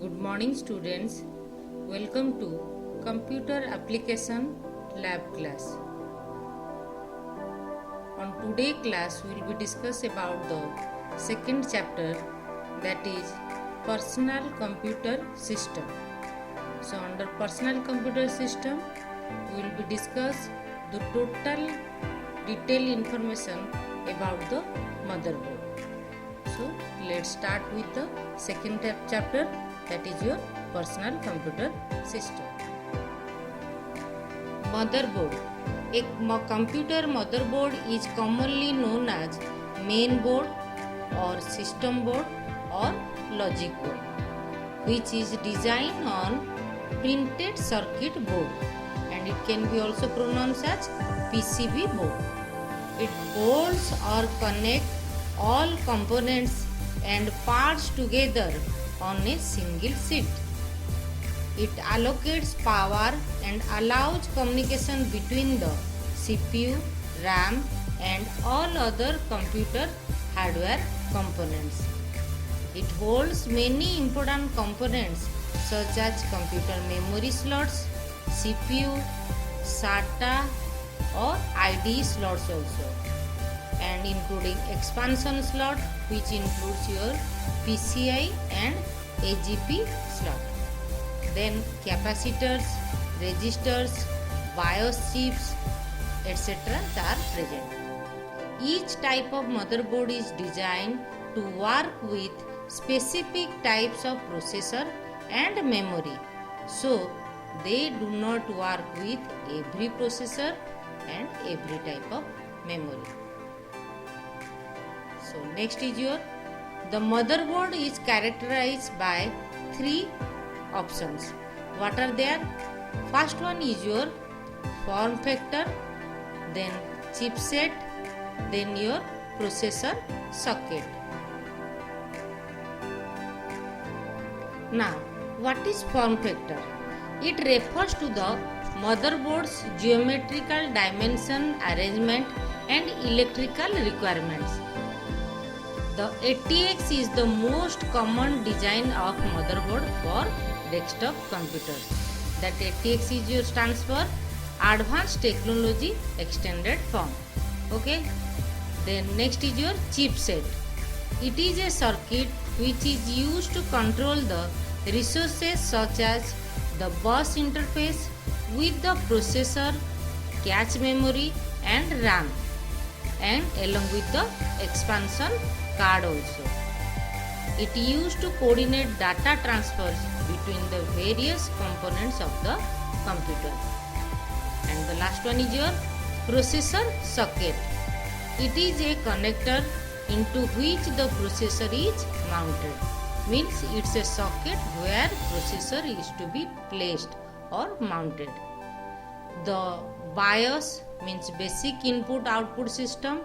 Good morning students. Welcome to Computer Application Lab class. On today class we will be discuss about the second chapter, that is Personal Computer System. So under Personal Computer System we will be discuss the total detailed information about the motherboard. So let's start with the second chapter, that is your personal computer system. Motherboard. A computer motherboard is commonly known as main board or system board or logic board, which is designed on printed circuit board, and it can be also pronounced as PCB board. It holds or connects all components and parts together on a single sheet. It allocates power and allows communication between the CPU, RAM and all other computer hardware components. It holds many important components such as computer memory slots, CPU, SATA or IDE slots also, and including expansion slot, which includes your PCI and AGP slot. Then capacitors, resistors, BIOS chips, etc. are present. Each type of motherboard is designed to work with specific types of processor and memory, so they do not work with every processor and every type of memory. So next is the motherboard is characterized by three options. What are there? First one is your form factor, then chipset, then your processor socket. Now, what is form factor? It refers to the motherboard's geometrical dimension, arrangement and electrical requirements. The ATX is the most common design of motherboard for desktop computers. That ATX is your stands for Advanced Technology Extended Form. Okay. Then next is your chipset. It is a circuit which is used to control the resources such as the bus interface with the processor, cache memory and RAM, and along with the expansion card also. It used to coordinate data transfers between the various components of the computer. And the last one is your processor socket. It is a connector into which the processor is mounted. Means it's a socket where processor is to be placed or mounted. The BIOS means basic input output system,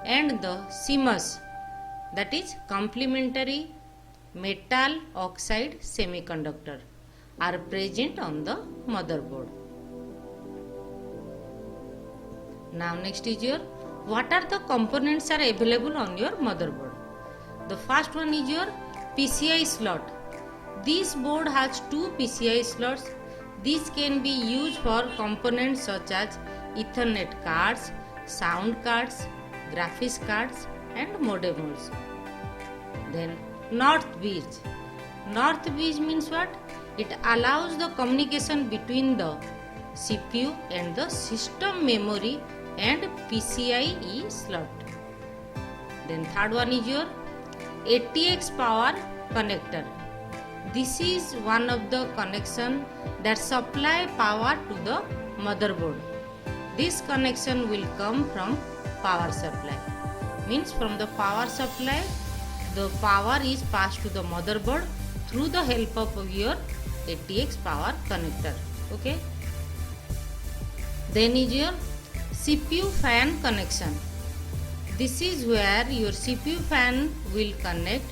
and the CMOS, that is complementary metal oxide semiconductor, are present on the motherboard. Now next is your what are the components are available on your motherboard. The first one is your PCI slot. This board has two PCI slots. These can be used for components such as Ethernet cards, sound cards, graphics cards and modem also. Then North bridge. North bridge means what? It allows the communication between the CPU and the system memory and PCIe slot. Then third one is your ATX power connector. This is one of the connection that supply power to the motherboard. This connection will come from power supply. Means from the power supply, the power is passed to the motherboard through the help of your ATX power connector. Okay. Then is your CPU fan connection. This is where your CPU fan will connect.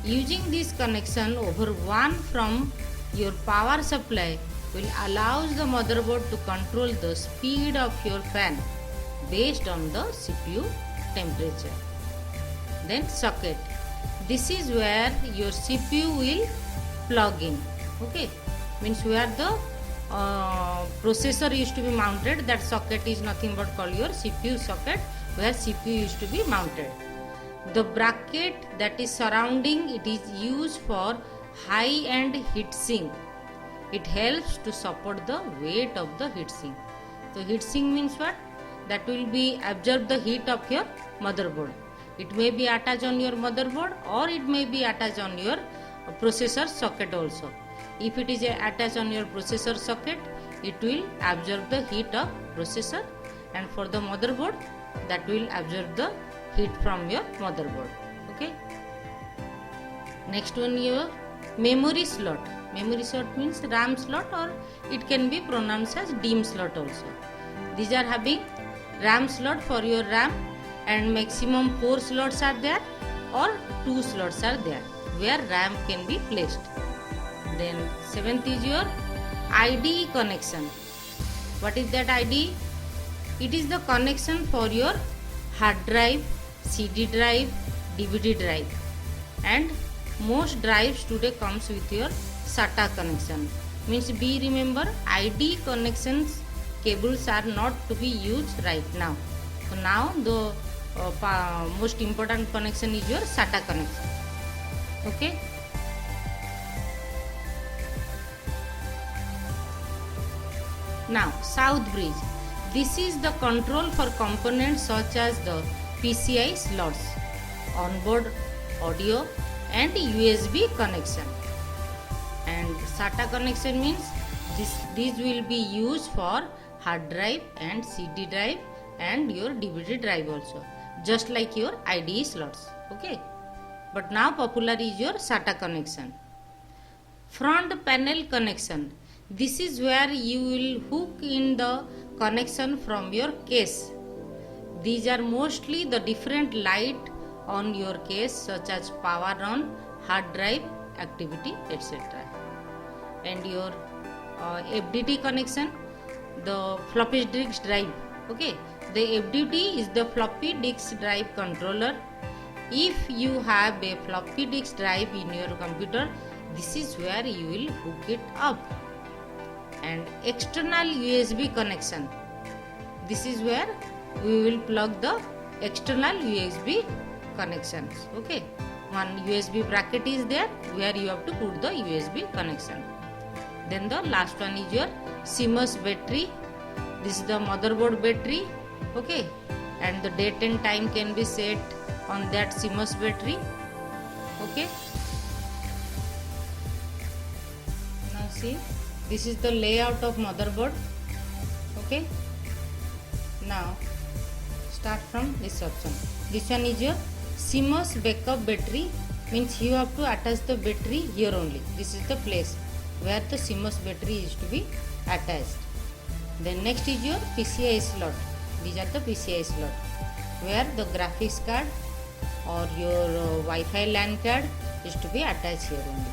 Using this connection over one from your power supply will allows the motherboard to control the speed of your fan based on the CPU temperature. Then socket. This is where your CPU will plug in. Okay, means where the processor used to be mounted, that socket is nothing but called your CPU socket, where CPU used to be mounted. The bracket that is surrounding it is used for high end heatsink. It helps to support the weight of the heatsink. So heatsink means what? That will be absorb the heat of your motherboard. It may be attached on your motherboard or it may be attached on your processor socket also. If it is attached on your processor socket, it will absorb the heat of processor, and for the motherboard, that will absorb the heat from your motherboard. Okay. Next one, your memory slot. Memory slot means RAM slot, or it can be pronounced as DIMM slot also. These are having RAM slot for your RAM, and maximum 4 slots are there or 2 slots are there where RAM can be placed. Then 7th is your IDE connection. What is that IDE? It is the connection for your hard drive, CD drive, DVD drive, and most drives today comes with your SATA connection. Means be remember, IDE connections cables are not to be used right now. So now the most important connection is your SATA connection. Okay. Now South bridge. This is the control for components such as the PCI slots, onboard audio and USB connection. And SATA connection means these will be used for hard drive and CD drive and your DVD drive also, just like your IDE slots. Okay. But now popular is your SATA connection. Front panel connection. This is where you will hook in the connection from your case. These are mostly the different light on your case, such as power on, hard drive, activity, etc. And your FDD connection, the floppy disk drive. Okay, the FDD is the floppy disk drive controller. If you have a floppy disk drive in your computer, this is where you will hook it up. And external USB connection. This is where we will plug the external USB connections. Okay, one USB bracket is there where you have to put the USB connection. Then the last one is your CMOS battery. This is the motherboard battery. Okay, and the date and time can be set on that CMOS battery. Okay, now see, this is the layout of motherboard. Okay, now start from this option. This one is your CMOS backup battery, means you have to attach the battery here only. This is the place where the CMOS battery is to be attached. Then next is your PCI slot. These are the PCI slot where the graphics card or your Wi-Fi LAN card is to be attached here only.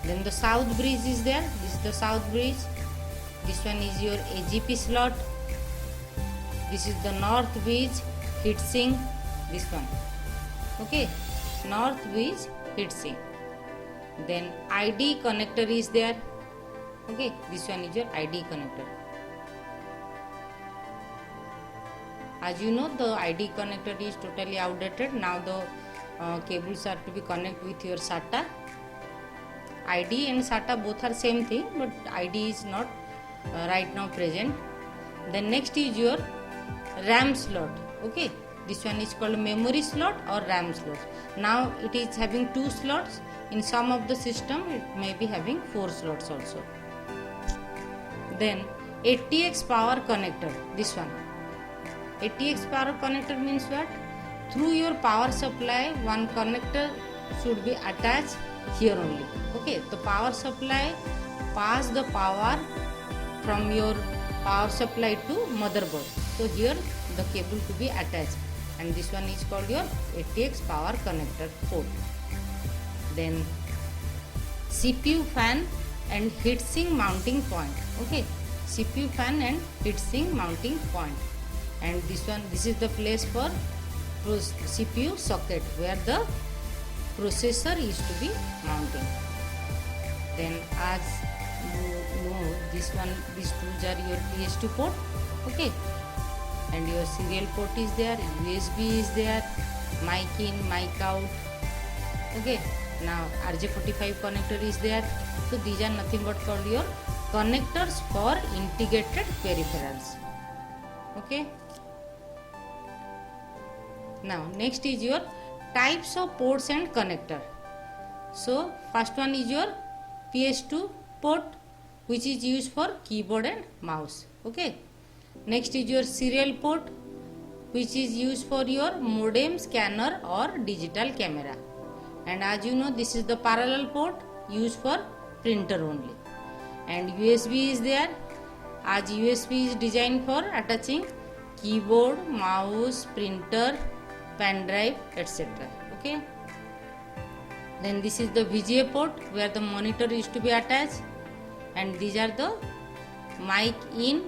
Then the south bridge is there. This is the south bridge. This one is your AGP slot. This is the north bridge heatsink. This one. Okay, north bridge heatsink. Then ID connector is there. Okay, this one is your ID connector. As you know, the ID connector is totally outdated. Now the cables are to be connected with your SATA. ID and SATA both are same thing, but ID is not right now present. Then next is your RAM slot. Okay, this one is called memory slot or RAM slot. Now it is having 2 slots. In some of the system it may be having 4 slots also. Then ATX power connector. This one. ATX power connector means what? Through your power supply, one connector should be attached here only. Okay, the power supply pass the power from your power supply to motherboard. So here the cable to be attached, and this one is called your ATX power connector port. Then CPU fan and heatsink mounting point. Okay, CPU fan and heatsink mounting point. And this is the place for CPU socket where the processor is to be mounting. Then as you know, these two are your PS2 port, okay, and your serial port is there, USB is there, mic in, mic out, okay. Now RJ45 connector is there. So these are nothing but called your connectors for integrated peripherals, okay. Now next is your types of ports and connector. So first one is your PS2 port, which is used for keyboard and mouse, okay. Next is your serial port, which is used for your modem, scanner or digital camera. And as you know, this is the parallel port used for printer only. And USB is there, as USB is designed for attaching keyboard, mouse, printer, pen drive, etc. Okay. Then this is the VGA port where the monitor is to be attached, and these are the mic in,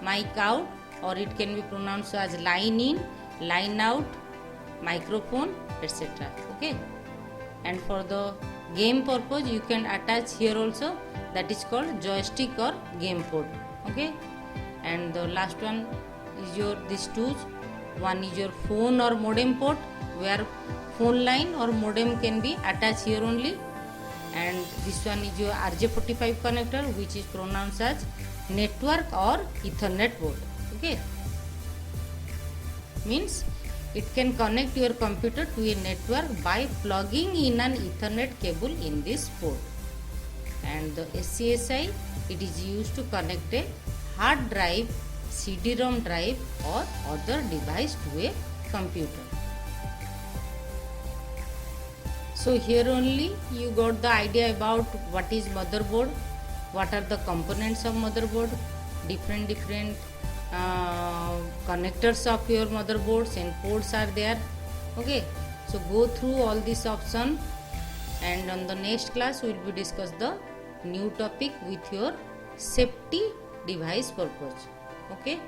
mic out, or it can be pronounced as line in, line out, microphone, etc. Okay. And for the game purpose, you can attach here also, that is called joystick or game port, okay. And the last one is your these two. One is your phone or modem port, where phone line or modem can be attached here only. And this one is your RJ45 connector, which is pronounced as network or Ethernet port, okay. Means it can connect your computer to a network by plugging in an Ethernet cable in this port. And the SCSI, it is used to connect a hard drive, CD-ROM drive or other device to a computer. So here only you got the idea about what is motherboard, what are the components of motherboard, different connectors of your motherboards and ports are there, okay. So go through all these options, and on the next class we will be discuss the new topic with your safety device purpose, okay.